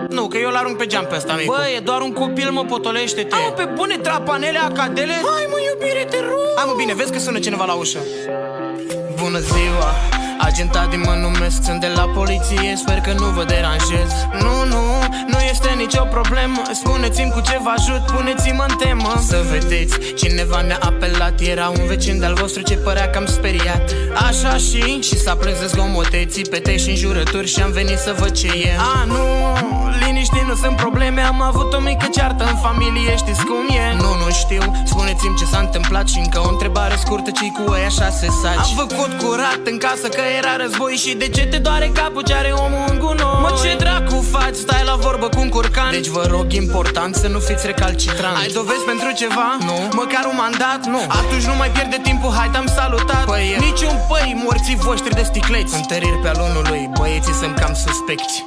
Nu, că eu l-arunc pe geam pe ăsta, micu. Bă, e doar un copil, mă, potolește-te. Am pe bune trapanele, acadele. Hai mă, iubire, te rog. Hai mă, bine, vezi că sună cineva la ușă. Bună ziua, agent Adi mă numesc, sunt de la poliție, sper că nu vă deranjez. Nu este nicio problemă, spuneți-mi cu ce vă ajut, puneți-mă în temă. Să vedeți, cineva ne-a apelat, era un vecin de-al vostru ce părea cam speriat. Așa și s-a plâns de zgomote, țipete și înjurături și am venit să văd ce e. Nu, liniști, nu sunt probleme, am avut o mică ceartă în familie, știți cum e? Nu știu, spuneți-mi ce s-a întâmplat și încă o întrebare scurtă, ce-i cu ăia 6 saci? Am făcut curat în casă că era război și de ce te doare capul ce are omul în gunoi? Mă, ce dracu faci, stai la vorbă cu un curcan. Deci vă rog, important să nu fiți recalcitrant. Ai dovezi pentru ceva? Nu. Măcar un mandat? Nu. Atunci nu mai pierde timpul, hai te-am salutat. Păi, niciun păi, morții voștri de sticleți. Întăriri pe alunului, băieții sunt cam suspecți.